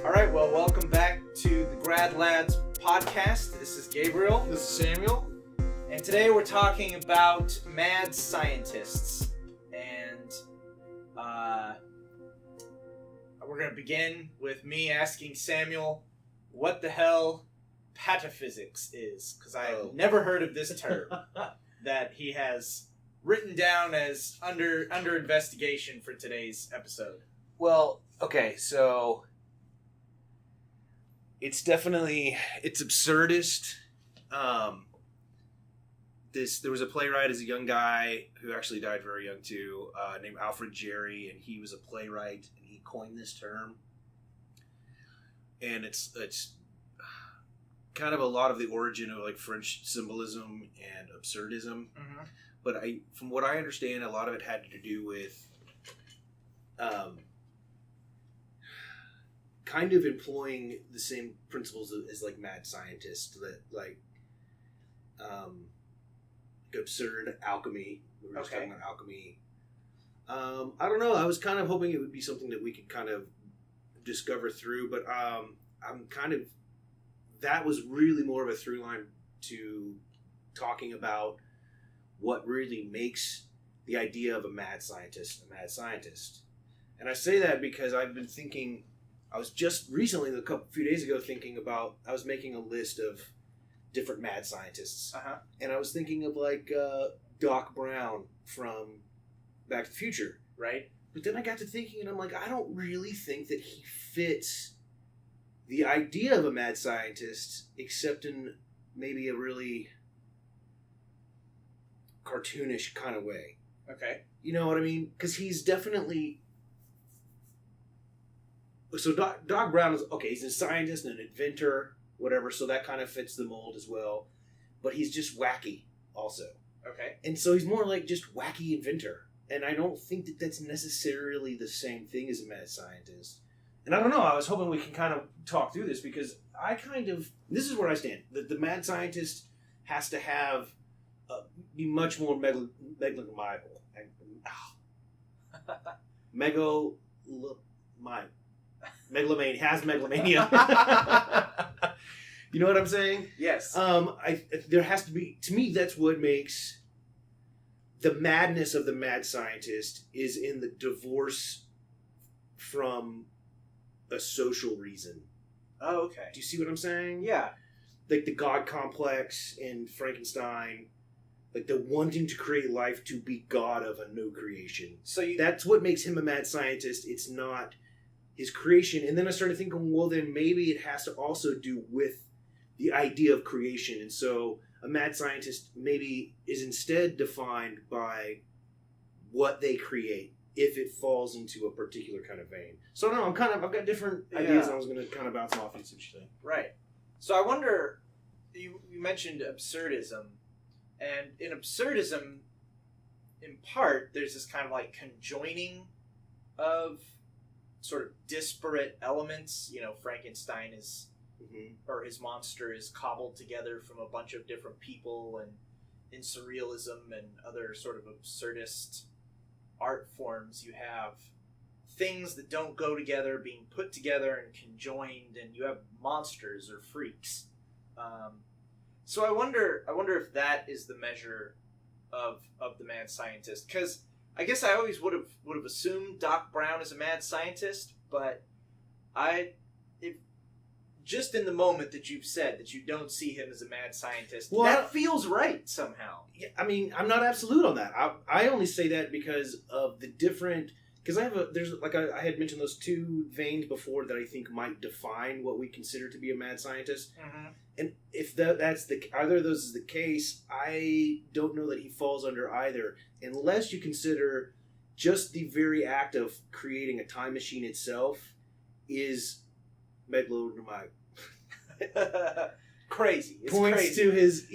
All right, well, welcome back to the Grad Lads podcast. This is Gabriel. This is Samuel. And today we're talking about mad scientists. And we're going to begin with me asking Samuel what the hell pataphysics is. Because I have never heard of this term that he has written down as under investigation for today's episode. Well, okay, so it's absurdist. There was a playwright as a young guy who actually died very young too, named Alfred Jarry, and he was a playwright and he coined this term. And it's kind of a lot of the origin of like French symbolism and absurdism. Mm-hmm. But from what I understand, a lot of it had to do with kind of employing the same principles as like mad scientists, that like absurd alchemy. We were just talking about alchemy. I don't know. I was kind of hoping it would be something that we could kind of discover through, but I'm kind of, that was really more of a through line to talking about what really makes the idea of a mad scientist. And I say that because I've been thinking, I was just recently, a few days ago, thinking about, I was making a list of different mad scientists. Uh-huh. And I was thinking of like Doc Brown from Back to the Future. Right? But then I got to thinking and I'm like, I don't really think that he fits the idea of a mad scientist, except in maybe a really cartoonish kind of way. Okay. You know what I mean? Because he's definitely... So Doc Brown is, okay, he's a scientist and an inventor, whatever, so that kind of fits the mold as well. But he's just wacky also. Okay. And so he's more like just wacky inventor. And I don't think that that's necessarily the same thing as a mad scientist. And I don't know, I was hoping we can kind of talk through this because this is where I stand. The mad scientist has to have, be much more megalomaniacal. Megalomania, has megalomania. You know what I'm saying? Yes. There has to be, to me, that's what makes the madness of the mad scientist is in the divorce from a social reason. Oh, okay. Do you see what I'm saying? Yeah. Like the God complex in Frankenstein, like the wanting to create life to be God of a new creation. So that's what makes him a mad scientist. It's not his creation. And then I started thinking, well, then maybe it has to also do with the idea of creation. And so a mad scientist maybe is instead defined by what they create, if it falls into a particular kind of vein. So no, I've got different ideas. I was going to kind of bounce off and see what you think. Right. So I wonder, you mentioned absurdism, and in absurdism, in part, there's this kind of like conjoining of sort of disparate elements. You know, Frankenstein is, or his monster is cobbled together from a bunch of different people, and in surrealism and other sort of absurdist art forms, you have things that don't go together being put together and conjoined, and you have monsters or freaks. So I wonder if that is the measure of the mad scientist, because I guess I always would have assumed Doc Brown is a mad scientist, but if just in the moment that you've said that you don't see him as a mad scientist, well, that feels right somehow. Yeah, I mean, I'm not absolute on that. I only say that because of the different. Because I had mentioned those two veins before that I think might define what we consider to be a mad scientist. Mm-hmm. And if that's either of those is the case, I don't know that he falls under either, unless you consider just the very act of creating a time machine itself is megalomaniac. Crazy. It's points crazy. to his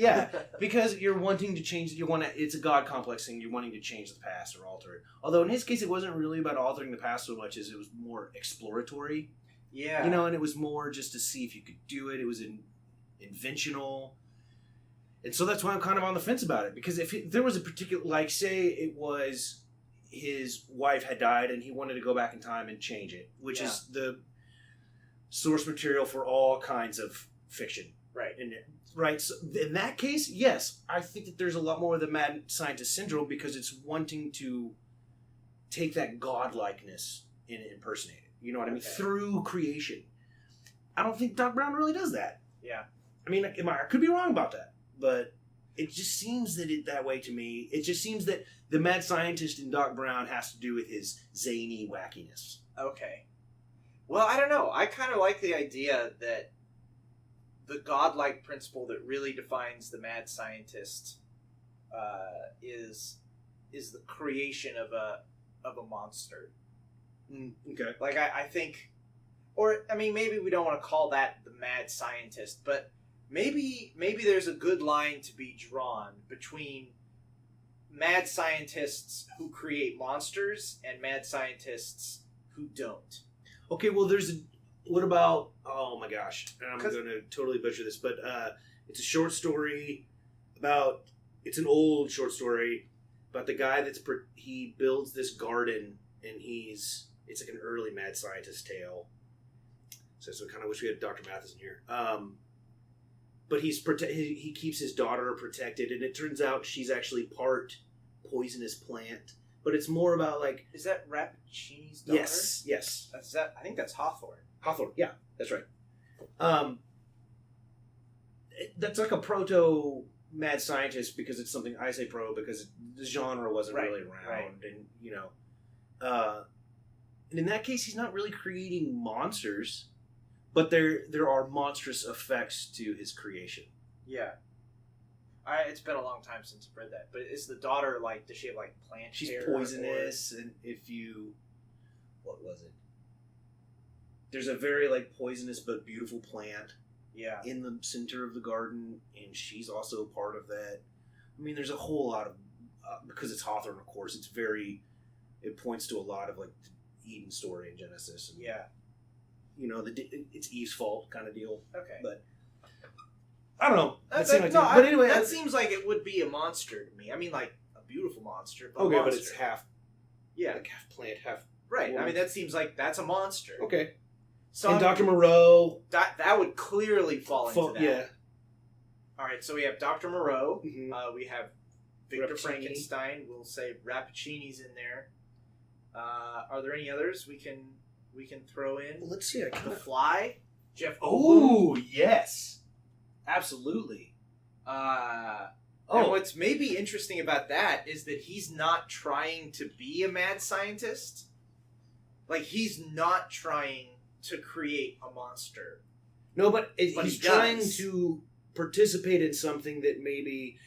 because you're wanting to change. It's a God complex thing. You're wanting to change the past or alter it. Although in his case, it wasn't really about altering the past so much as it was more exploratory. Yeah, and it was more just to see if you could do it. It was inventional, and so that's why I'm kind of on the fence about it. Because if there was a particular, like, say it was his wife had died and he wanted to go back in time and change it, which is source material for all kinds of fiction. Right. And right, so in that case, yes, I think that there's a lot more of the mad scientist syndrome because it's wanting to take that godlikeness and impersonate it. You know what I mean? Okay. Through creation. I don't think Doc Brown really does that. Yeah. I mean, I could be wrong about that, but it just seems that way to me. It just seems that the mad scientist in Doc Brown has to do with his zany wackiness. Okay. Well, I don't know. I kind of like the idea that the godlike principle that really defines the mad scientist is the creation of a monster. Okay. Like I think, or I mean, maybe we don't want to call that the mad scientist, but maybe there's a good line to be drawn between mad scientists who create monsters and mad scientists who don't. Okay, well, what about, oh my gosh, and I'm 'Cause- going to totally butcher this, but it's a short story about, it's an old short story about the guy he builds this garden, and it's like an early mad scientist tale. So I kind of wish we had Dr. Matheson here. But he keeps his daughter protected, and it turns out she's actually part poisonous plant. But it's more about like, Is that Rappaccini's daughter? yes. That's that. I think that's Hawthorne. Hawthorne, yeah, that's right. That's like a proto mad scientist because it's something I say pro because the genre wasn't Right, really around, right. and and in that case, he's not really creating monsters, but there are monstrous effects to his creation. Yeah. It's been a long time since I've read that. But is the daughter like? Does she have like plant She's hair? poisonous, and what was it? There's a very like poisonous but beautiful plant Yeah. in the center of the garden, and she's also part of that. I mean, there's a whole lot of because it's Hawthorne, of course. It points to a lot of like the Eden story in Genesis. And, Yeah. it's Eve's fault kind of deal. Okay. But I don't know. That, It seemed like no, but anyway, that seems like it would be a monster to me. I mean, like a beautiful monster. But a okay, but monster. it's half Yeah. half plant, half Right. I woman. mean, that seems like that's a monster. okay. So And I'm- Dr. Moreau, that would clearly fall into that. yeah. All right. So we have Dr. Moreau. Mhm. We have Victor Rappaccini. Frankenstein. We'll say Rappaccini's in there. Are there any others we can throw in? Well, let's see. I The kind of. Fly. Jeff Goldblum. Oh yes, absolutely. And Oh, what's maybe interesting about that is that he's not trying to be a mad scientist. Like, he's not trying to create a monster. no, but But he's he trying does. to participate in something that maybe.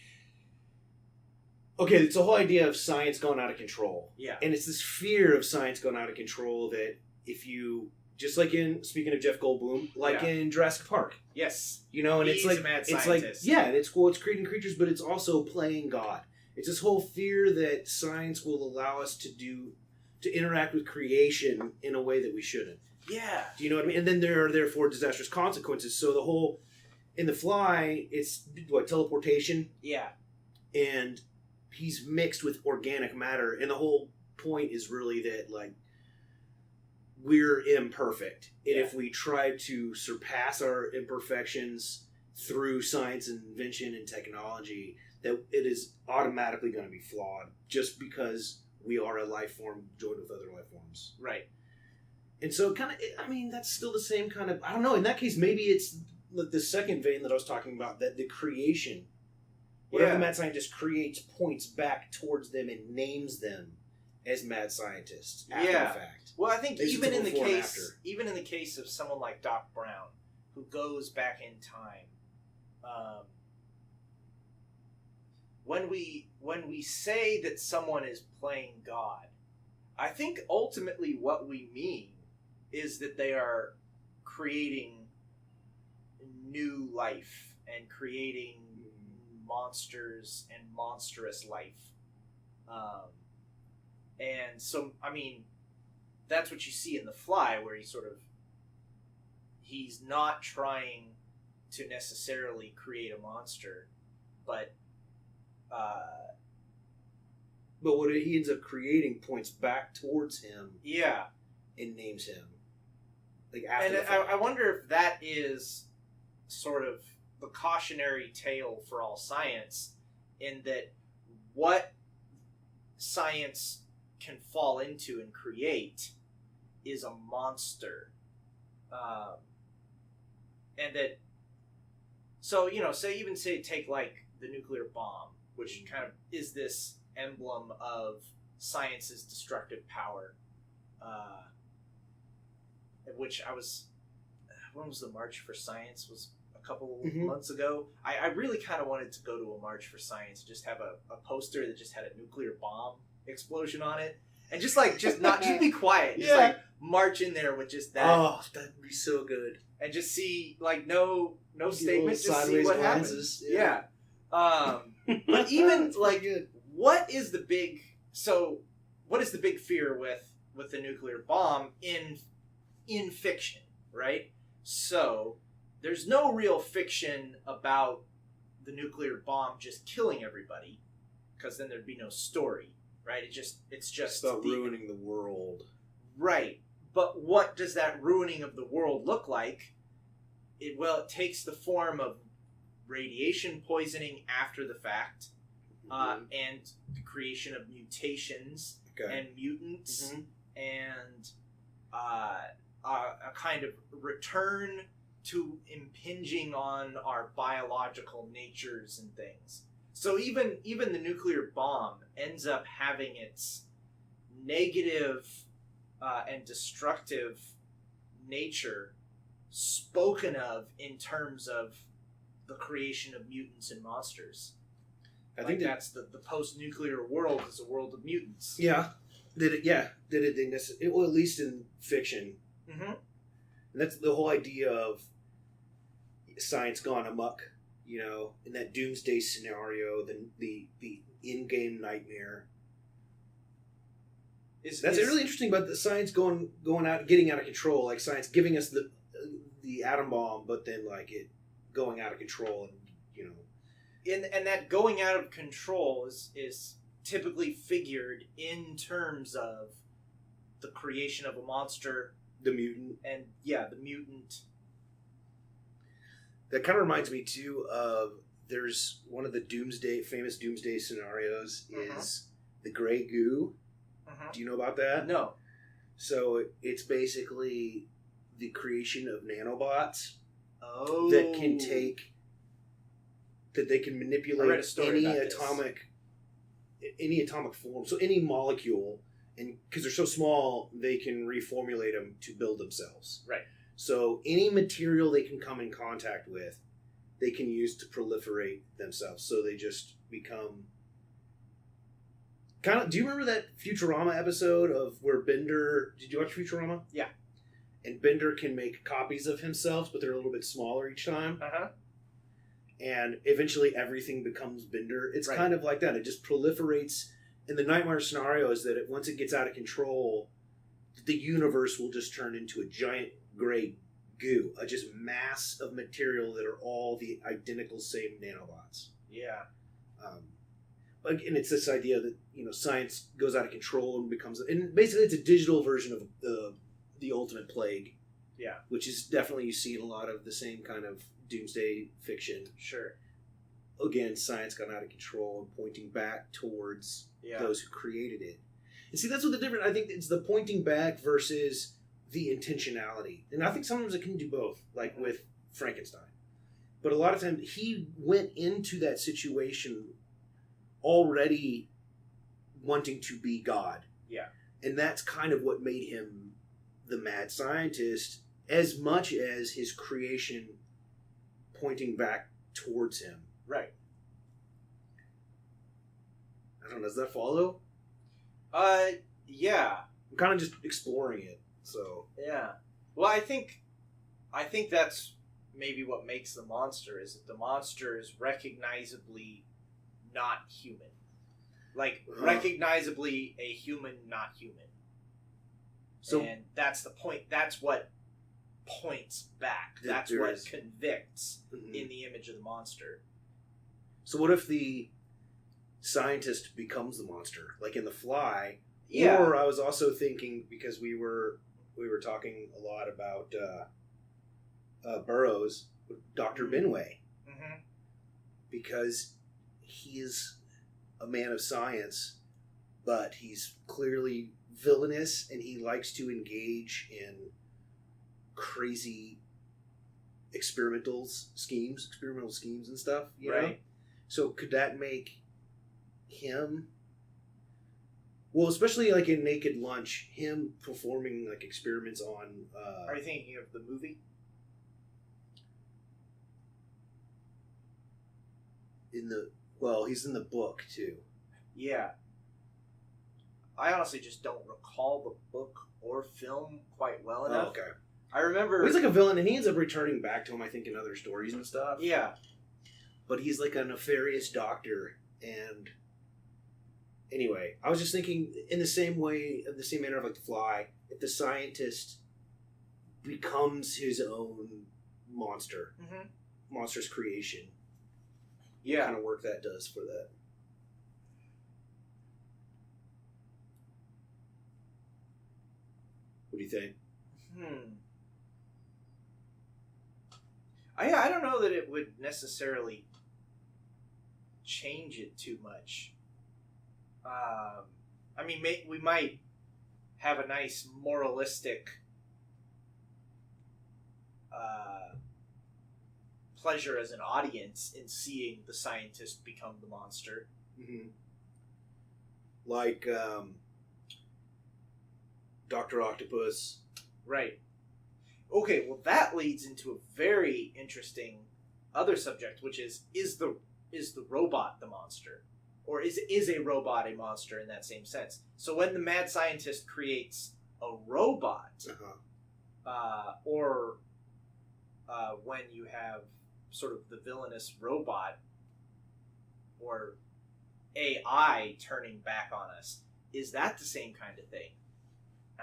Okay, it's the whole idea of science going out of control. Yeah. And it's this fear of science going out of control that if you, just like speaking of Jeff Goldblum, like Yeah. in Jurassic Park, Yes. and it's He's like, a mad it's like, scientist. yeah, and it's cool, it's creating creatures, but it's also playing God. It's this whole fear that science will allow us to interact with creation in a way that we shouldn't. Yeah. Do you know what I mean? And then there are therefore disastrous consequences. So the whole, in The Fly, it's teleportation, Yeah. and he's mixed with organic matter, and the whole point is really that like we're imperfect, and Yeah. if we try to surpass our imperfections through science and invention and technology, that it is automatically going to be flawed just because we are a life form joined with other life forms. Right. And so kind of, I mean, that's still the same kind of, I don't know, in that case maybe it's the second vein that I was talking about, that the creation, whatever Yeah. the mad scientist creates, points back towards them and names them as mad scientists after Yeah. the fact. Well, I think There's even a in the before and case, after. even in the case of someone like Doc Brown, who goes back in time, when we say that someone is playing God, I think ultimately what we mean is that they are creating new life and creating monsters and monstrous life. And so, I mean, that's what you see in The Fly, where he's not trying to necessarily create a monster, but what he ends up creating points back towards him yeah, and names him. like after And the fact. I wonder if that is sort of the cautionary tale for all science, in that what science can fall into and create is a monster. And that, so, take like the nuclear bomb, which kind of is this emblem of science's destructive power. Which when was the March for Science? Was a couple months ago. I really kind of wanted to go to a March for Science, just have a poster that just had a nuclear bomb explosion on it, and just be quiet, just like march in there with just that. Oh, that'd be so good. And just see, like, no statement, just see sideways what glances. happens. Yeah. But even like, good. what is the big fear with the nuclear bomb in fiction, right? So there's no real fiction about the nuclear bomb just killing everybody, because then there'd be no story, right? It's just about ruining the world, right? But what does that ruining of the world look like? It takes the form of radiation poisoning after the fact, and the creation of mutations and mutants, and a kind of return to impinging on our biological natures and things. So even the nuclear bomb ends up having its negative and destructive nature spoken of in terms of the creation of mutants and monsters. I think that's the post-nuclear world is a world of mutants. Yeah. Did it necessarily? Well, at least in fiction. Mm-hmm. And that's the whole idea of science gone amok, in that doomsday scenario, the in-game nightmare. That's really interesting about the science going out, getting out of control. Like science giving us the atom bomb, but then like it going out of control, and that going out of control is typically figured in terms of the creation of a monster, the mutant, and the mutant. That kind of reminds me too of there's one of the famous doomsday scenarios is the gray goo. Do you know about that? No. So it's basically the creation of nanobots that they can manipulate any atomic form. So any molecule, and because they're so small, they can reformulate them to build themselves. Right. So any material they can come in contact with, they can use to proliferate themselves. So they just become kind of. Do you remember that Futurama episode of where Bender? Did you watch Futurama? Yeah. And Bender can make copies of himself, but they're a little bit smaller each time. And eventually everything becomes Bender. It's kind of like that. It just proliferates. And the nightmare scenario is that once it gets out of control, the universe will just turn into a giant gray goo, a just mass of material that are all the identical same nanobots. Yeah. And it's this idea that science goes out of control and becomes, and basically it's a digital version of the ultimate plague. Yeah. Which is definitely, you see in a lot of the same kind of doomsday fiction. Sure. Again, science got out of control and pointing back towards those who created it. And see, that's what the difference. I think it's the pointing back versus the intentionality. And I think sometimes it can do both, like with Frankenstein. But a lot of times he went into that situation already wanting to be God. Yeah. And that's kind of what made him the mad scientist, as much as his creation pointing back towards him. Right. I don't know, does that follow? Yeah. I'm kind of just exploring it, so. Yeah. Well, I think that's maybe what makes the monster, is that the monster is recognizably not human. Like, recognizably a human, not human. So, and that's the point. That's what points back. That's what convicts in the image of the monster. So what if the scientist becomes the monster, like in The Fly? Yeah. Or I was also thinking, because we we were talking a lot about Burroughs, Dr. Benway, Mm-hmm. because he is a man of science, but he's clearly villainous, and he likes to engage in crazy experimental schemes and stuff, you know? Right. So could that make him, well, especially like in Naked Lunch, him performing like experiments on Are you thinking of the movie? he's in the book too. Yeah. I honestly just don't recall the book or film quite well enough. Oh, okay. I remember... He's like a villain, and he ends up returning back to him, I think, in other stories and stuff. Yeah. But he's like a nefarious doctor, and anyway, I was just thinking, in the same manner of like The Fly, if the scientist becomes his own monster, Mm-hmm. monstrous creation, Yeah. what kind of work that does for that. What do you think? I don't know that it would necessarily change it too much. I mean, we might have a nice moralistic pleasure as an audience in seeing the scientist become the monster. Mm-hmm. Like Dr. Octopus. Right. Okay, well that leads into a very interesting other subject, which is the robot the monster? Or is a robot a monster in that same sense? So when the mad scientist creates a robot, or when you have sort of the villainous robot or AI turning back on us, is that the same kind of thing?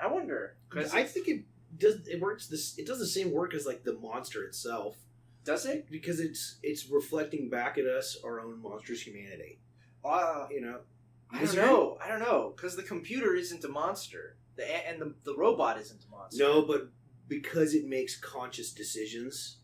I wonder, because I think it does. It works. It does the same work as like the monster itself. Does it? Because it's reflecting back at us our own monstrous humanity. You know. I don't know, because the computer isn't a monster, the robot isn't a monster. No, but because it makes conscious decisions.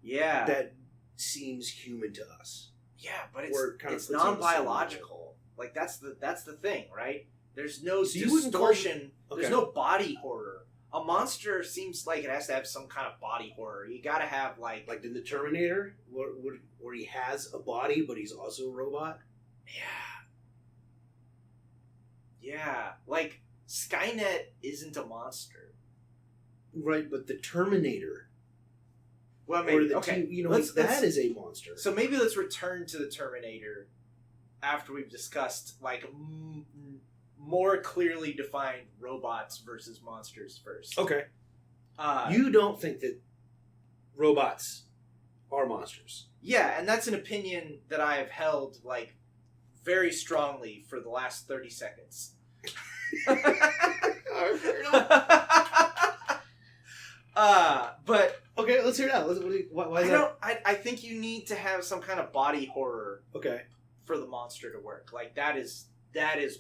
Yeah. That seems human to us. Yeah, but it's non-biological. Like that's the thing, right? There's no distortion. Okay. There's no body horror. A monster seems like it has to have some kind of body horror. You got to have like in the Terminator, where he has a body but he's also a robot. Yeah. Like Skynet isn't a monster, right? But the Terminator. Well, maybe that is a monster. So maybe let's return to the Terminator after we've discussed like more clearly defined robots versus monsters first. Okay. You don't think that robots are monsters? Yeah, and that's an opinion that I have held like very strongly for the last 30 seconds. But okay, let's hear it out. Why is that? I think you need to have some kind of body horror. Okay. For the monster to work, like that is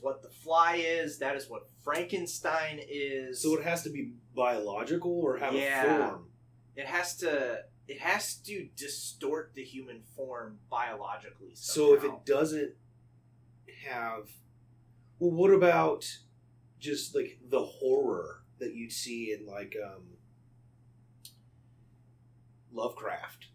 what The Fly is. That is what Frankenstein is. So it has to be biological or have a form. It has to distort the human form biologically. Somehow. So if it doesn't have, well, what about just like the horror that you'd see in like Lovecraft?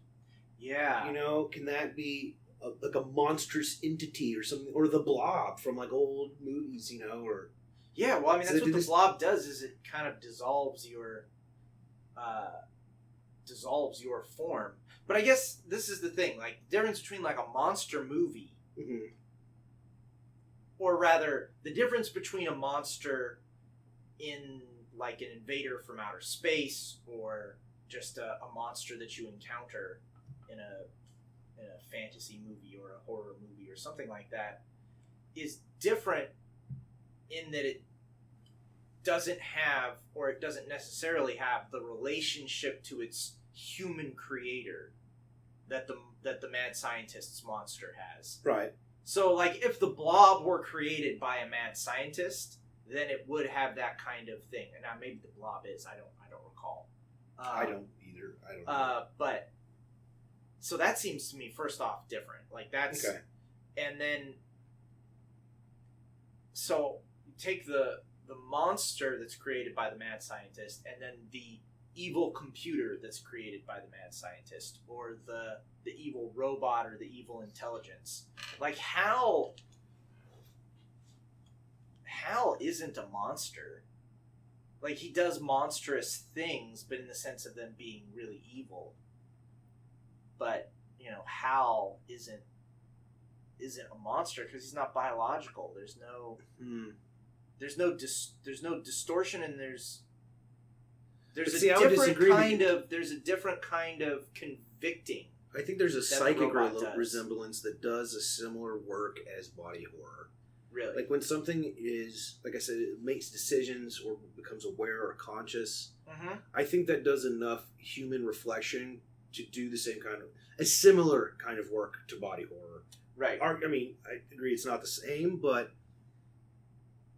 Yeah. You know, can that be like a monstrous entity or something, or the Blob from like old movies? You know, or yeah. Well, I mean, that's what the Blob does. Is it kind of dissolves your form. But I guess this is the thing, like the difference between like a monster movie, or rather, the difference between a monster in like an invader from outer space, or just a monster that you encounter in a fantasy movie or a horror movie or something like that, is different in that it doesn't have, or it doesn't necessarily have, the relationship to its human creator that the mad scientist's monster has. Right. So, like, if the Blob were created by a mad scientist, then it would have that kind of thing. And now maybe the Blob is. I don't recall. I don't either. I don't know. But so that seems to me first off different. Like that's Okay. And then so you take the monster that's created by the mad scientist, and then the evil computer that's created by the mad scientist, or the evil robot or the evil intelligence. Like Hal isn't a monster. Like he does monstrous things, but in the sense of them being really evil. But Hal isn't a monster because he's not biological. There's no distortion, and there's a different kind of convicting. I think there's a that the psychic robot does. resemblance that does a similar work as body horror. Really, Like when something is, like I said, it makes decisions or becomes aware or conscious. mm-hmm. I think that does enough human reflection to do the same kind of, a similar kind of work to body horror. Right. I mean, I agree it's not the same, but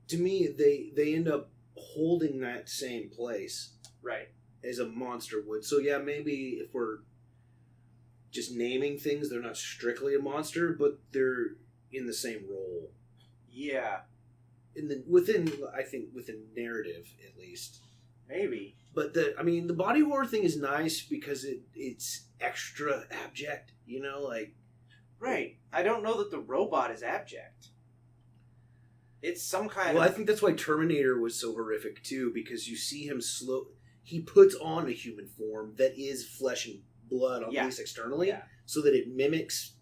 to me, they end up holding that same place Right. as a monster would. So yeah, maybe if we're just naming things, they're not strictly a monster, but they're in the same role. Yeah. Within narrative at least. Maybe. But the body horror thing is nice because it's extra abject, like. Right. I don't know that the robot is abject. It's some kind Well, of... I think that's why Terminator was so horrific too, because you see him he puts on a human form that is flesh and blood, at least externally, Yeah. so that it mimics,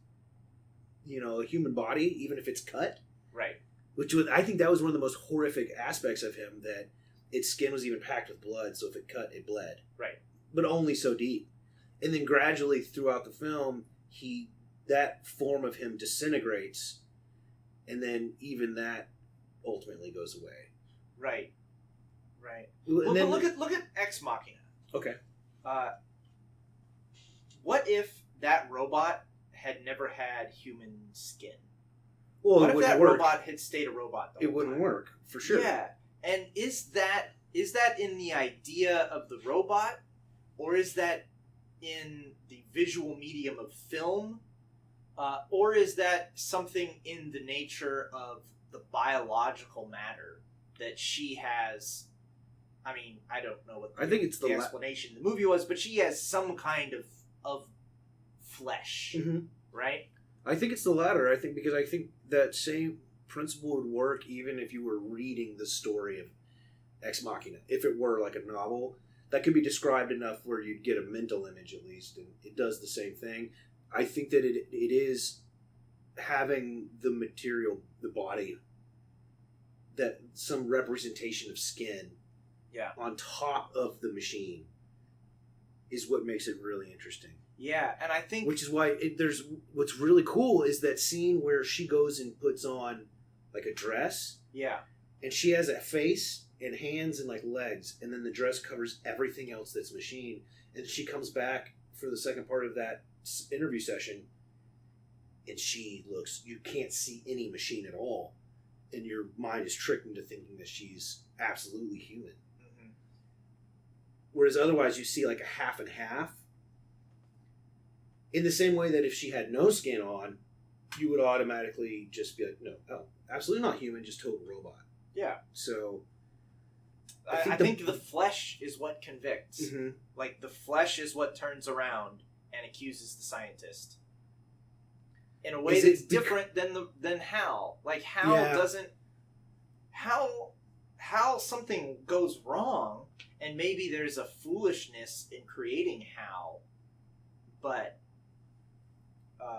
a human body, even if it's cut. Right. I think that was one of the most horrific aspects of him, that its skin was even packed with blood, so if it cut, it bled. Right. But only so deep. And then gradually throughout the film, that form of him disintegrates, and then even that ultimately goes away. Right. Right. And then, look at Ex Machina. Okay. What if that robot had never had human skin? Well, What it if wouldn't that work. robot had stayed a robot the It whole wouldn't time? work, for sure. Yeah. And is that in the idea of the robot, or is that in the visual medium of film, or is that something in the nature of the biological matter that she has? I mean, I don't know what I think it's the explanation in the movie was, but she has some kind of flesh, Mhm. right? I think it's the latter. I think that same principle would work even if you were reading the story of Ex Machina. If it were like a novel, that could be described enough where you'd get a mental image at least, and it does the same thing. I think that it is having the material, the body, that some representation of skin on top of the machine is what makes it really interesting. Yeah, and I think... Which is why what's really cool is that scene where she goes and puts on like a dress. Yeah. And she has a face and hands and like legs, and then the dress covers everything else that's machine. And she comes back for the second part of that interview session, and you can't see any machine at all. And your mind is tricked into thinking that she's absolutely human. Mm-hmm. Whereas otherwise you see like a half and half. In the same way that if she had no skin on, you would automatically just be like, no, absolutely not human, just total robot. Yeah. So, I think the flesh is what convicts. Mm-hmm. Like, the flesh is what turns around and accuses the scientist. In a way that's different than Hal. Like, Hal doesn't... Hal something goes wrong, and maybe there's a foolishness in creating Hal, but...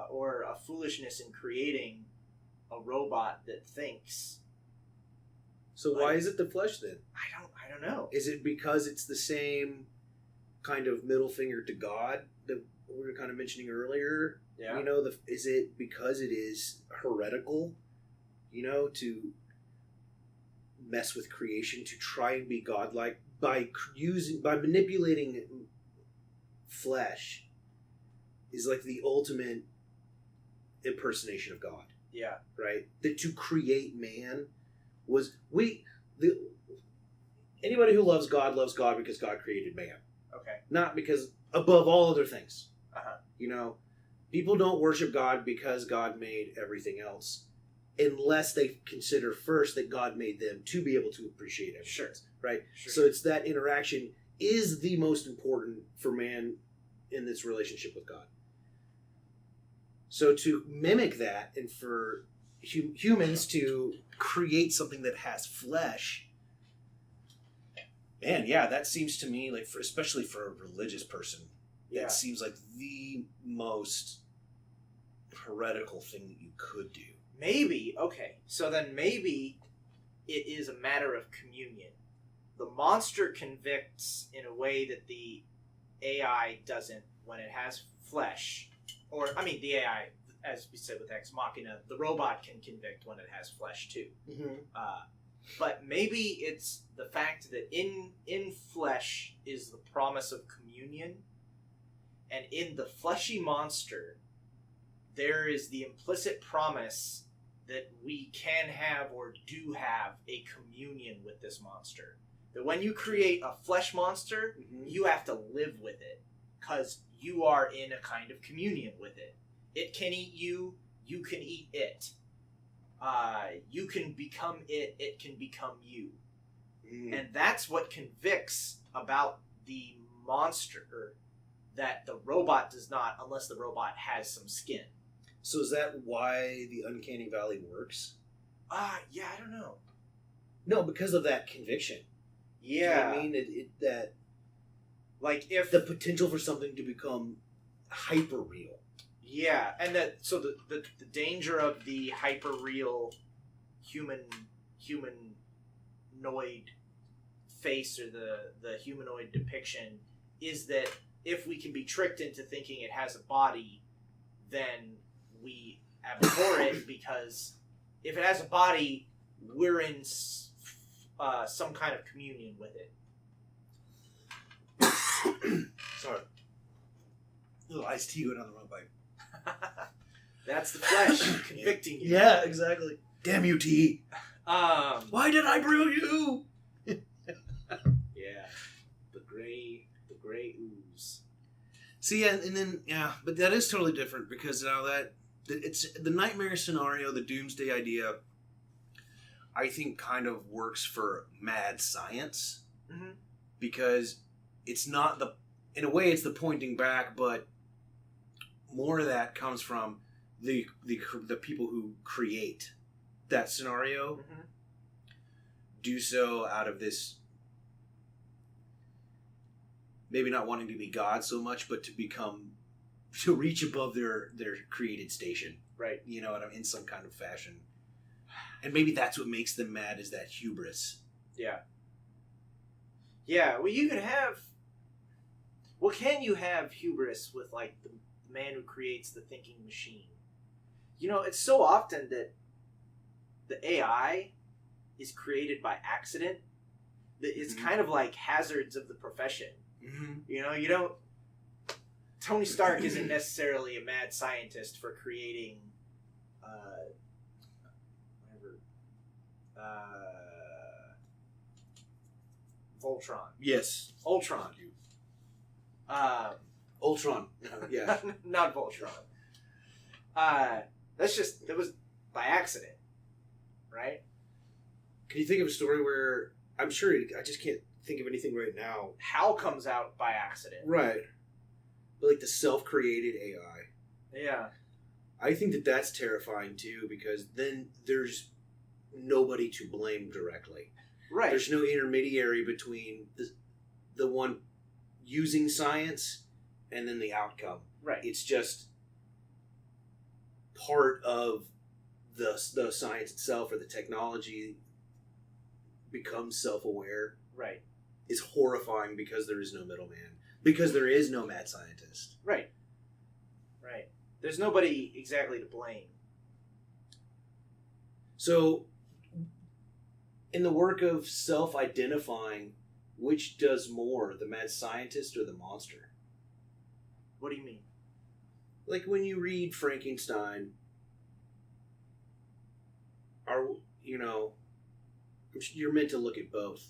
or a foolishness in creating a robot that thinks. So why is it the flesh then? I don't know. Is it because it's the same kind of middle finger to God that we were kind of mentioning earlier? Yeah. Is it because it is heretical? To mess with creation, to try and be godlike by manipulating flesh is like the ultimate impersonation of God. Yeah. Right? That to create man was Anybody who loves God because God created man, Okay. not because above all other things. Uh-huh. You know, people don't worship God because God made everything else, unless they consider first that God made them to be able to appreciate everything. Sure. Right? Sure. So it's that interaction is the most important for man in this relationship with God. So to mimic that and for humans to create something that has flesh, man, yeah, that seems to me like, especially for a religious person, Yeah. it seems like the most heretical thing that you could do. Maybe, okay. So then maybe it is a matter of communion. The monster convicts in a way that the AI doesn't when it has flesh. Or, I mean, the AI, as we said with Ex Machina, the robot can convict when it has flesh too. Mm-hmm. But maybe it's the fact that in flesh is the promise of communion, and in the fleshy monster, there is the implicit promise that we can have or do have a communion with this monster. That when you create a flesh monster, Mm-hmm. you have to live with it, because you are in a kind of communion with it. It can eat you, you can eat it. You can become it, it can become you. Mm. And that's what convicts about the monster that the robot does not, unless the robot has some skin. So is that why the Uncanny Valley works? Yeah, I don't know. No, because of that conviction. Yeah. Do you know what I mean? That Like if the potential for something to become hyper real. Yeah, and that so the danger of the hyper real humanoid face or the humanoid depiction is that if we can be tricked into thinking it has a body, then we abhor it, because if it has a body, we're in some kind of communion with it. Sorry. A little iced tea went on the wrong pipe. That's the flesh convicting you. Yeah, exactly. Damn you, tea. Why did I brew you? Yeah, the gray ooze. See, and then but that is totally different, because now that it's the nightmare scenario, the doomsday idea, I think kind of works for mad science, Mm-hmm. because it's not in a way it's the pointing back, but more of that comes from the people who create that scenario Mm-hmm. do so out of this, maybe not wanting to be God so much, but to reach above their created station. Right. You know what I mean? In some kind of fashion. And maybe that's what makes them mad, is that hubris. Yeah. Yeah, well, you could have... Well, can you have hubris with, like, the man who creates the thinking machine? You know, it's so often that the AI is created by accident that it's Mhm. kind of like hazards of the profession. Mm-hmm. You know, you don't... Tony Stark isn't necessarily a mad scientist for creating... Voltron. Yes. Ultron. Ultron. Yeah. Not Voltron. That was by accident, right? Can you think of a story where, I'm sure, I just can't think of anything right now. Hal comes out by accident. Right. But like the self-created AI. Yeah. I think that that's terrifying too, because then there's nobody to blame directly. Right. There's no intermediary between the one using science and then the outcome. Right. It's just part of the science itself, or the technology becomes self-aware. Right. Is horrifying, because there is no middleman. Because there is no mad scientist. Right. Right. There's nobody exactly to blame. So, in the work of self-identifying, which does more, the mad scientist or the monster? What do you mean? Like when you read Frankenstein, you're meant to look at both,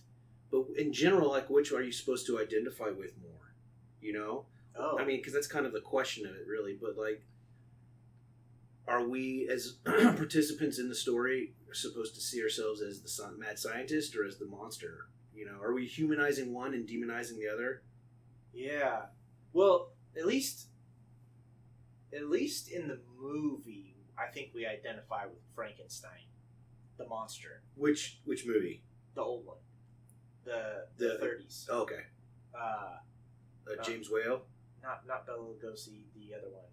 but in general, like, which are you supposed to identify with more? You know, Oh, I mean, because that's kind of the question of it, really. But like, are we as participants in the story supposed to see ourselves as the mad scientist or as the monster? You know, are we humanizing one and demonizing the other? yeah. Well, at least in the movie, I think we identify with Frankenstein, the monster, Which movie? the old one, the The- 30s. Oh, okay, James Whale. Not Bela Lugosi, the other one.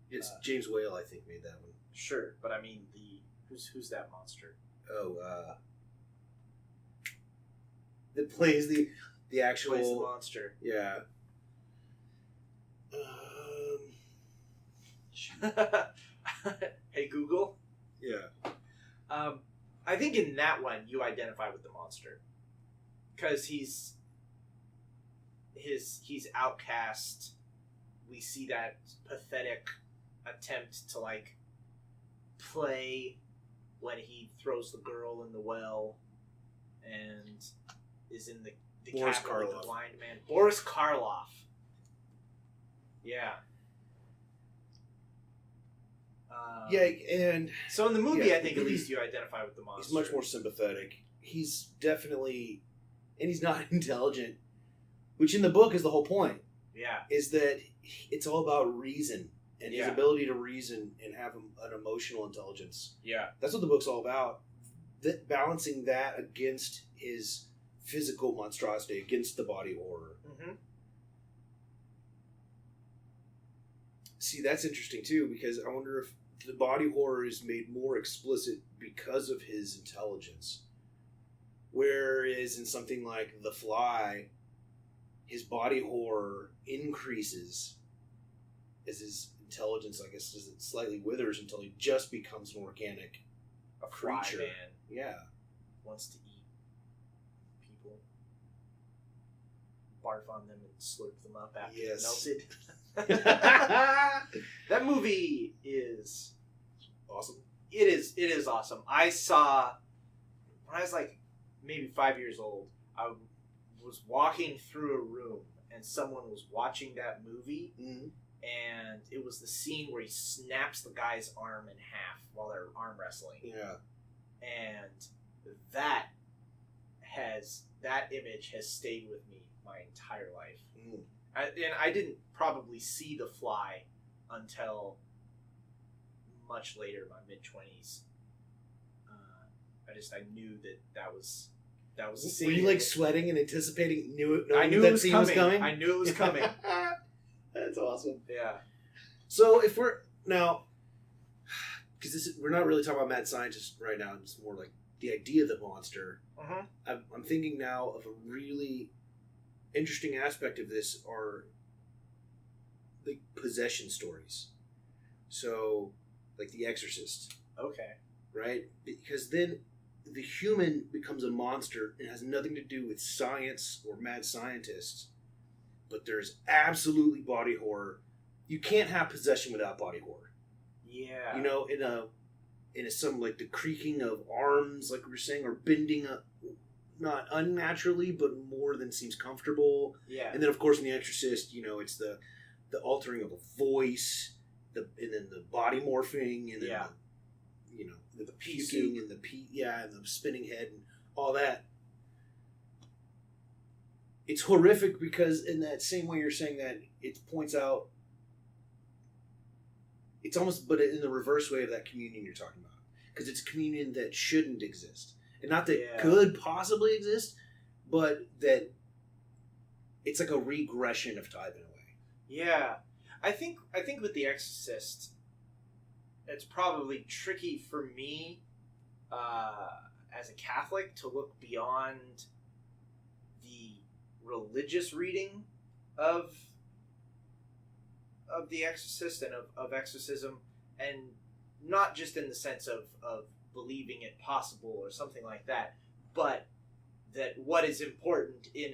It's James Whale, I think, made that one. Sure, but I mean who's that monster? Oh, that plays the actual Plays the monster. yeah. Hey Google. Yeah. I think in that one you identify with the monster because he's outcast. We see that pathetic attempt to like play when he throws the girl in the well and is in the Boris cabin with Karloff. the blind man. Boris Karloff. Yeah. Yeah, and So in the movie, Yeah. I think at least you identify with the monster. he's much more sympathetic. He's definitely, and he's not intelligent, which in the book is the whole point. Yeah. Is that it's all about reason and his Yeah. ability to reason and have an emotional intelligence. Yeah. That's what the book's all about. Balancing that against his physical monstrosity, against the body horror. Mm-hmm. See, that's interesting too, because I wonder if the body horror is made more explicit because of his intelligence. Whereas in something like The Fly, his body horror increases as his intelligence, I guess, as it slightly withers until he just becomes an organic A fly creature. man Yeah. wants to eat people, barf on them, and slurp them up after Yes. they're melted. That movie is Awesome. It is awesome. I saw when I was like maybe 5 years old. I was walking through a room and someone was watching that movie, Mm-hmm. and it was the scene where he snaps the guy's arm in half while they're arm wrestling, Yeah. and that image has stayed with me my entire life. Mm. And I didn't probably see The Fly until much later, my mid-20s. I knew that was the scene. Were you like sweating and anticipating? I knew that it was scene coming. was coming. I knew it was coming. That's awesome. Yeah. So if we're now, because we're not really talking about mad scientists right now. It's more like the idea of the monster. Mm-hmm. I'm thinking now of a really interesting aspect of this are the possession stories. So, like The Exorcist, Okay. right? Because then the human becomes a monster and has nothing to do with science or mad scientists, but there's absolutely body horror. You can't have possession without body horror. Yeah. You know, in a some like the creaking of arms, like we were saying, or bending up, not unnaturally, but more than seems comfortable. Yeah. And then, of course, in The Exorcist, you know, it's the altering of a voice, and then the body morphing, and then Yeah. the pea puking soup. and and the spinning head and all that. It's horrific because in that same way you're saying that, it points out. It's almost, but in the reverse way of that communion you're talking about, because it's a communion that shouldn't exist, and not that Yeah. could possibly exist, but that it's like a regression of time in a way. Yeah. I think with The Exorcist, it's probably tricky for me as a Catholic to look beyond the religious reading of The Exorcist and of exorcism, and not just in the sense of believing it possible or something like that, but that what is important in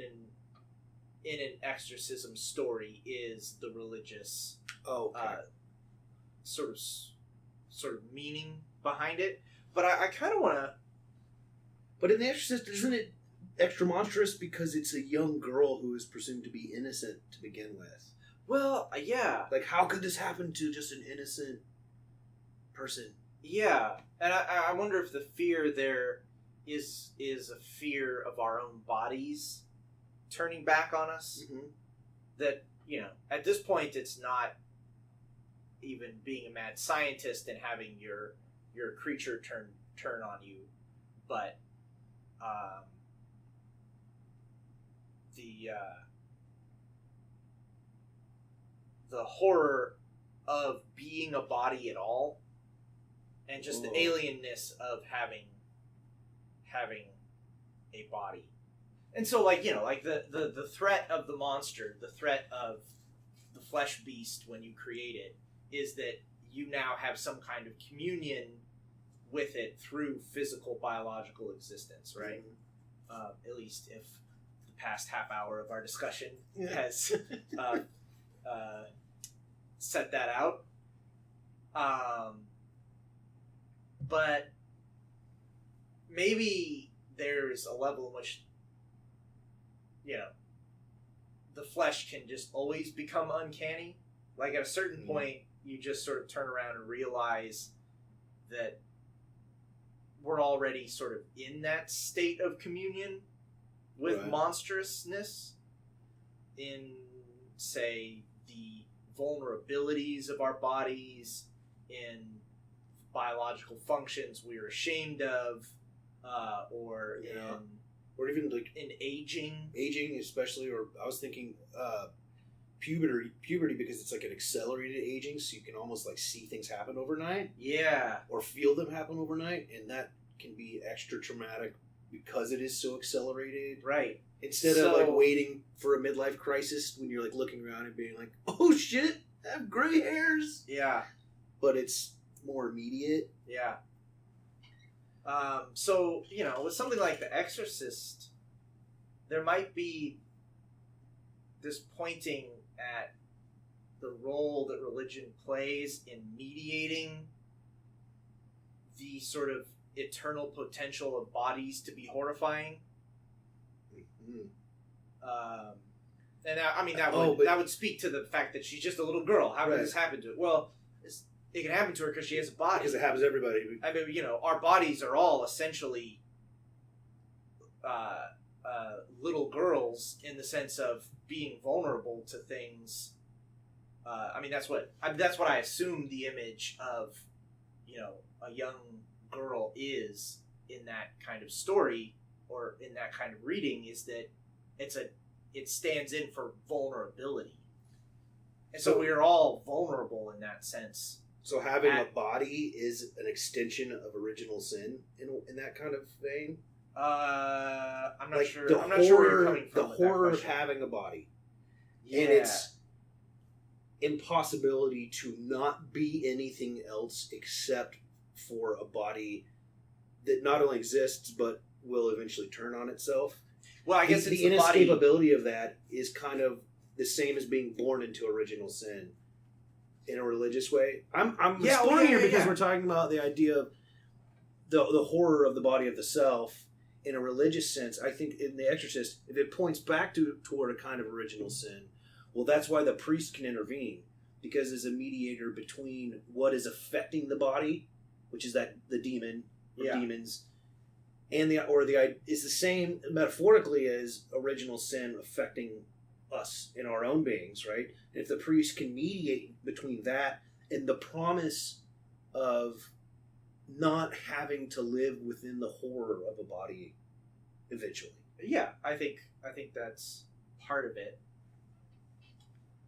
an exorcism story is the religious Oh, okay. sort of meaning behind it. But I kind of want to But in The Exorcist, isn't it extra monstrous because it's a young girl who is presumed to be innocent to begin with? Well, yeah. Like, how could this happen to just an innocent person? Yeah. And I wonder if the fear there is a fear of our own bodies turning back on us. Mm-hmm. That, at this point, it's not even being a mad scientist and having your creature turn on you, but the horror of being a body at all, and just the alienness of having a body. And so, like the threat of the monster, the threat of the flesh beast when you create it, is that you now have some kind of communion with it through physical biological existence, right? Mm-hmm. At least if the past half hour of our discussion has set that out. But maybe there's a level in which the flesh can just always become uncanny. Like at a certain point, you just sort of turn around and realize that we're already sort of in that state of communion with monstrousness in, say, the vulnerabilities of our bodies, in biological functions we're ashamed of, or even like in aging, especially. Or I was thinking puberty, because it's like an accelerated aging, so you can almost like see things happen overnight, or feel them happen overnight, and that can be extra traumatic because it is so accelerated, right? Instead of like waiting for a midlife crisis when you're like looking around and being like, oh shit, I have gray hairs, but it's more immediate. So with something like The Exorcist, there might be this pointing at the role that religion plays in mediating the sort of eternal potential of bodies to be horrifying. Mm-hmm. And that would speak to the fact that she's just a little girl. How could this happen to her? Well, it can happen to her because she has a body. Because it happens to everybody. I mean, our bodies are all essentially little girls in the sense of being vulnerable to things. That's what I assume the image of, a young girl is in that kind of story or in that kind of reading, is that it stands in for vulnerability. And so we are all vulnerable in that sense. So having a body is an extension of original sin in that kind of vein? I'm not like sure. I'm not sure where you're coming from. The horror of having a body. Yeah. And its impossibility to not be anything else except for a body that not only exists but will eventually turn on itself. Well, I guess the inescapability of that is kind of the same as being born into original sin in a religious way. I'm exploring here because we're talking about the idea of the horror of the body of the self in a religious sense. I think in The Exorcist, if it points back toward a kind of original sin, well, that's why the priest can intervene, because as a mediator between what is affecting the body, which is the demon or demons, and is the same metaphorically as original sin affecting us in our own beings, right? And if the priest can mediate between that and the promise of not having to live within the horror of a body eventually. Yeah, I think that's part of it.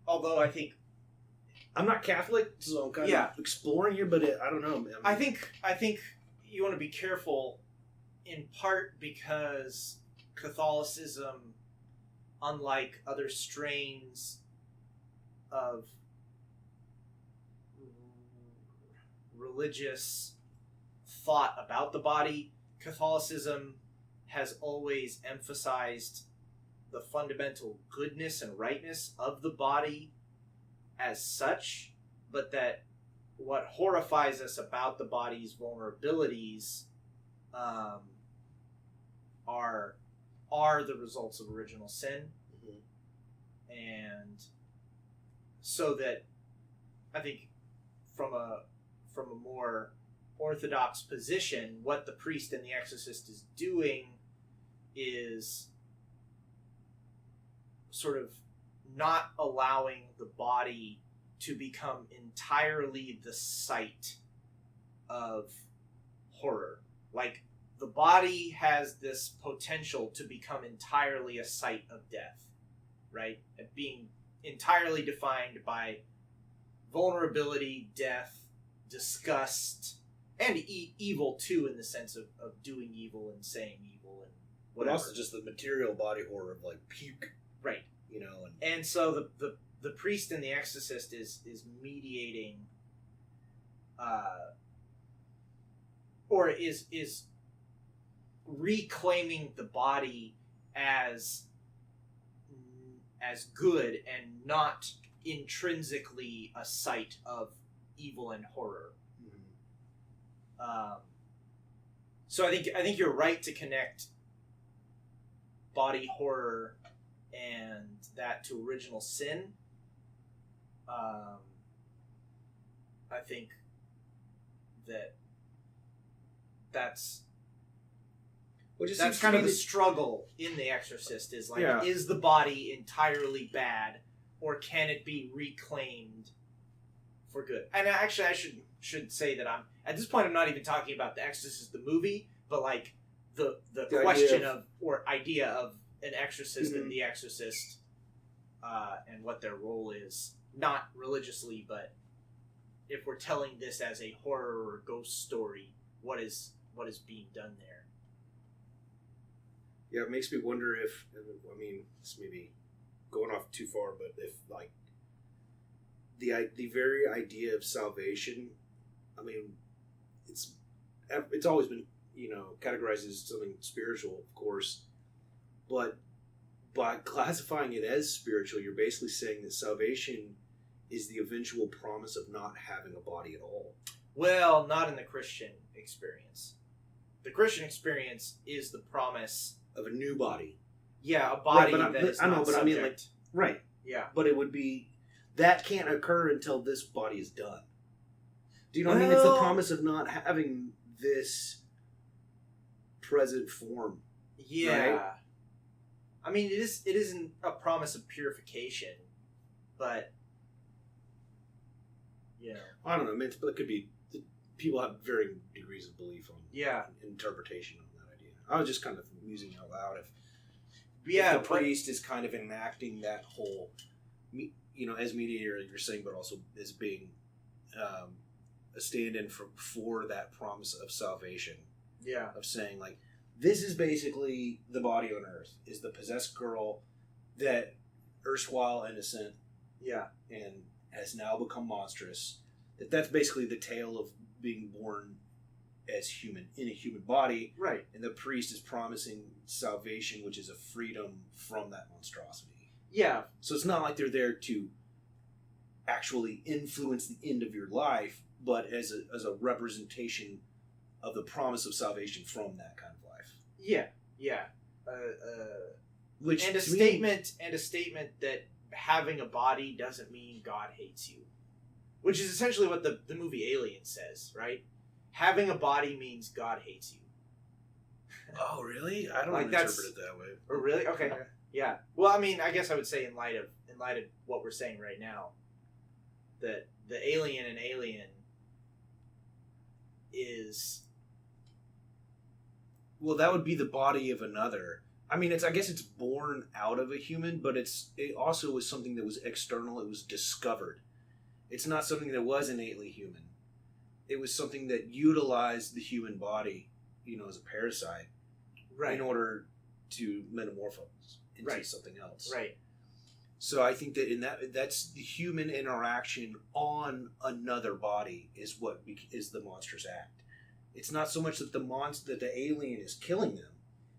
Although I think I'm not Catholic, so I'm kind of exploring here, but I don't know, man. I think you want to be careful, in part because Catholicism, unlike other strains of religious thought about the body, Catholicism has always emphasized the fundamental goodness and rightness of the body as such, but that what horrifies us about the body's vulnerabilities are the results of original sin. And so that I think from a more orthodox position, what the priest and the exorcist is doing is sort of not allowing the body to become entirely the site of horror. Like, the body has this potential to become entirely a site of death, right? And being entirely defined by vulnerability, death, disgust, and evil too, in the sense of doing evil and saying evil and But whatever. also just the material body horror of like puke, Right. you know, And so the priest and the exorcist is mediating, or is reclaiming the body as good and not intrinsically a site of evil and horror. So I think you're right to connect body horror and that to original sin. I think that's kind of the struggle in The Exorcist, is like, is the body entirely bad, or can it be reclaimed for good? And actually, I should say that at this point I'm not even talking about The Exorcist the movie, but like the question idea of an exorcist and the exorcist, and what their role is, not religiously, but if we're telling this as a horror or ghost story, what is being done there? Yeah, it makes me wonder if, I mean, this may be going off too far, but if, like, the very idea of salvation, I mean, it's always been, you know, categorized as something spiritual, of course, but by classifying it as spiritual, you're basically saying that salvation is the eventual promise of not having a body at all. Well, not in the Christian experience. The Christian experience is the promise of a new body. Yeah, a body that is not subject. I mean, like, right. Yeah. But it would be, that can't occur until this body is done. Do you know what I mean? It's the promise of not having this present form. Yeah. Right? I mean, it isn't a promise of purification, but, you know. I don't know. I mean, it could be, people have varying degrees of belief on interpretation on that idea. I was just kind of musing out loud if the priest is kind of enacting that whole, you know, as mediator, you're saying, but also as being a stand-in for that promise of salvation. Yeah. Of saying, like, this is basically the body on earth, is the possessed girl that erstwhile innocent, and has now become monstrous. That's basically the tale of being born as human in a human body, right? And the priest is promising salvation, which is a freedom from that monstrosity. Yeah. So it's not like they're there to actually influence the end of your life, but as a representation of the promise of salvation from that kind of life. Yeah. Yeah. Which and a statement that having a body doesn't mean God hates you, which is essentially what the movie Alien says, right? Having a body means God hates you. Oh, really? I don't interpret it that way. Or really? Okay. Yeah. Well, I mean, I guess I would say in light of what we're saying right now, that the alien in Alien is, well, that would be the body of another. I mean, I guess it's born out of a human, but it also was something that was external. It was discovered. It's not something that was innately human. It was something that utilized the human body, you know, as a parasite, right, in order to metamorphose into something else. Right. So I think that that's the human interaction on another body is what is the monstrous act. It's not so much that that the alien is killing them,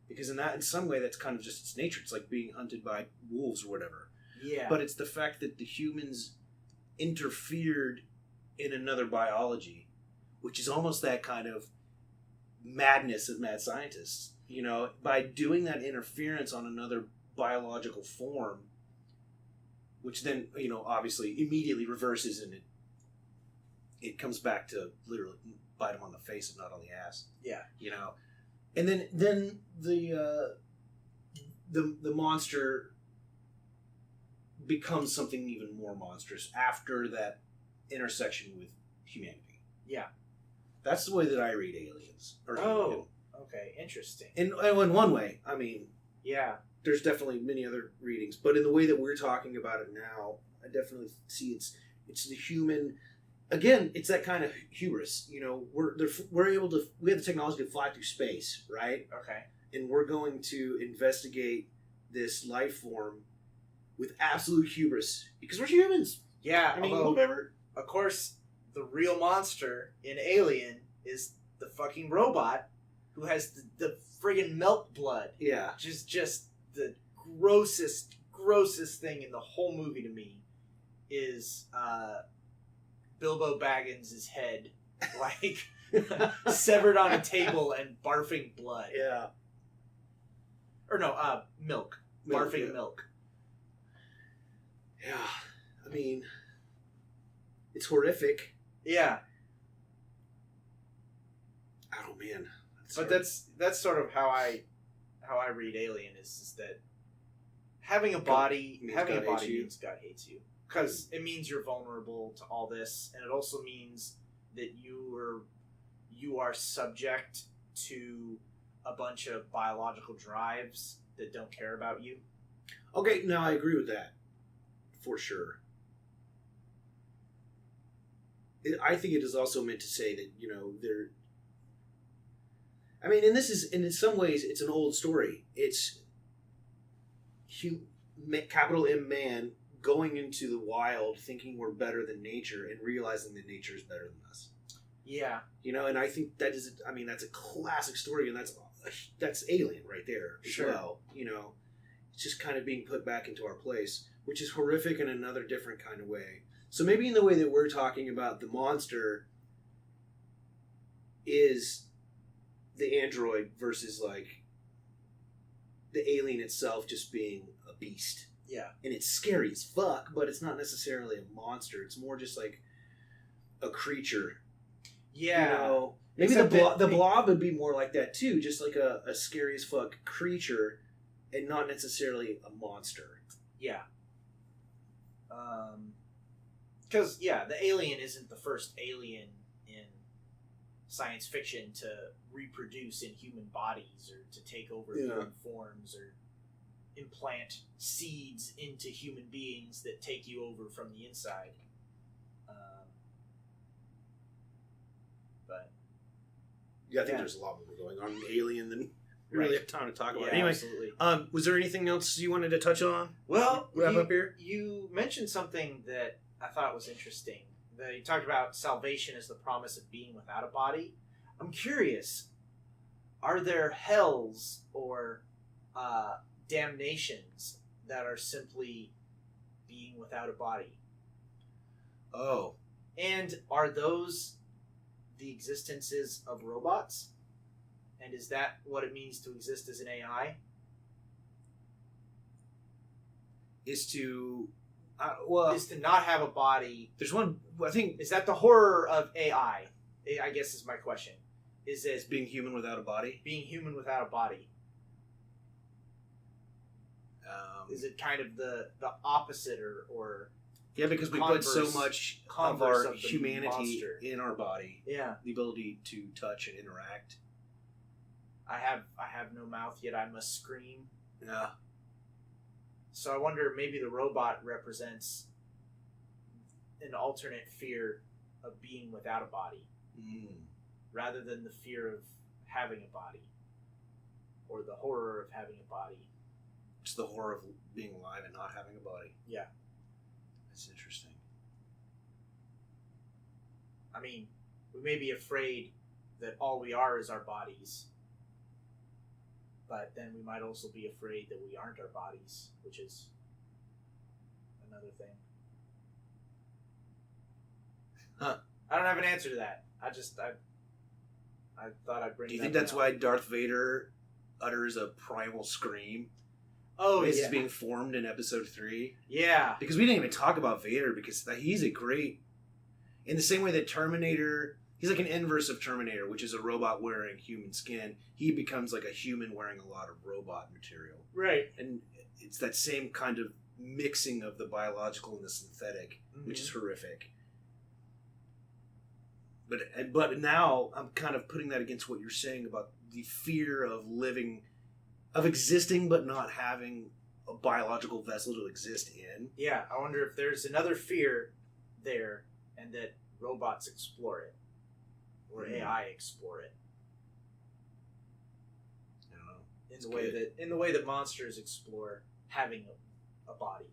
because in some way that's kind of just its nature. It's like being hunted by wolves or whatever. Yeah. But it's the fact that the humans interfered in another biology, which is almost that kind of madness of mad scientists. You know, by doing that interference on another biological form, which then, you know, obviously immediately reverses and it comes back to literally bite him on the face and not on the ass. Yeah. You know, and then the monster becomes something even more monstrous after that intersection with humanity. Yeah. That's the way that I read Aliens. Okay, interesting. And in one way, I mean, yeah, there's definitely many other readings, but in the way that we're talking about it now, I definitely see it's the human. Again, it's that kind of hubris. You know, we have the technology to fly through space, right? Okay. And we're going to investigate this life form with absolute hubris because we're humans. Yeah, I mean, although, whatever. Of course, the real monster in Alien is the fucking robot who has the friggin' milk blood. Yeah. Which is just the grossest thing in the whole movie to me is Bilbo Baggins' head, like, severed on a table and barfing blood. Yeah. Or no, milk. Barfing milk. Yeah. I mean, it's horrific. Yeah. Oh, man. But that's sort of how I read Alien is that having a body means God hates you, because it means you're vulnerable to all this, and it also means that you are subject to a bunch of biological drives that don't care about you. Okay, now I agree with that for sure. I think it is also meant to say that, you know, I mean, and in some ways, it's an old story. It's capital M man going into the wild, thinking we're better than nature, and realizing that nature is better than us. Yeah, you know, and I think that's a classic story, and that's Alien right there as well. You know, it's just kind of being put back into our place, which is horrific in another different kind of way. So maybe in the way that we're talking about the monster is the android versus like the alien itself just being a beast. Yeah. And it's scary as fuck, but it's not necessarily a monster. It's more just like a creature. Yeah. You know, maybe the blob would be more like that too, just like a scary as fuck creature and not necessarily a monster. Yeah. Because, the alien isn't the first alien in science fiction to reproduce in human bodies or to take over human forms or implant seeds into human beings that take you over from the inside. But yeah, I think there's a lot more going on in Alien than we really have time to talk about. Yeah, anyway, absolutely. Was there anything else you wanted to touch on? Well, wrap up here. You mentioned something that I thought was interesting. You talked about salvation as the promise of being without a body. I'm curious, are there hells or damnations that are simply being without a body? Oh. And are those the existences of robots? And is that what it means to exist as an AI? Is to not have a body. There's one, I think... Is that the horror of AI? I guess is my question. Is being human without a body? Being human without a body. Is it kind of the opposite or yeah, because we put so much of our humanity monster in our body. Yeah. The ability to touch and interact. I have no mouth, yet I must scream. Yeah. So I wonder, maybe the robot represents an alternate fear of being without a body, rather than the fear of having a body, or the horror of having a body. It's the horror of being alive and not having a body. Yeah. That's interesting. I mean, we may be afraid that all we are is our bodies, but then we might also be afraid that we aren't our bodies, which is another thing. Huh. I don't have an answer to that. I thought I'd bring it up. Do you think that's why Darth Vader utters a primal scream. Oh, This yeah. is being formed in episode 3. Yeah. Because we didn't even talk about Vader, because he's a great... In the same way that Terminator... He's like an inverse of Terminator, which is a robot wearing human skin. He becomes like a human wearing a lot of robot material. Right. And it's that same kind of mixing of the biological and the synthetic, which is horrific. But now I'm kind of putting that against what you're saying about the fear of existing but not having a biological vessel to exist in. Yeah, I wonder if there's another fear there, and that robots explore it, or AI explore it. I don't know. In the way that monsters explore having a body.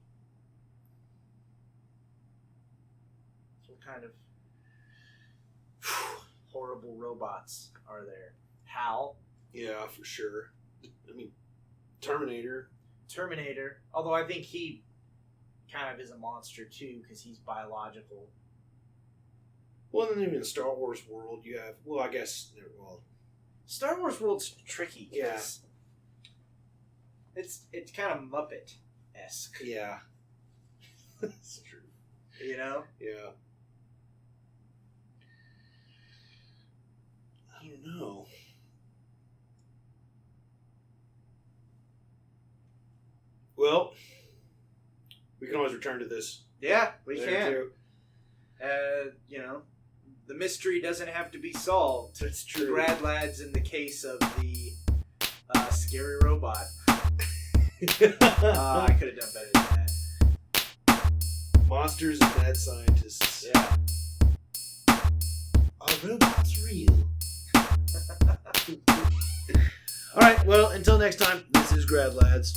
So what kind of horrible robots are there? HAL, Yeah, for sure. I mean, Terminator. although I think he kind of is a monster too, because he's biological. Well, then even in the Star Wars world, you have... Well, I guess... Well, Star Wars world's tricky. 'Cause Yeah. It's kind of Muppet-esque. yeah. That's true. You know? Yeah. I don't know. Well, we can always return to this. Yeah, we later, can. too. You know, the mystery doesn't have to be solved. It's The true. Grad Lads in the case of the scary robot. I could have done better than that. Monsters and mad scientists. Yeah. Are robots real? All right, well, until next time, this is Grad Lads.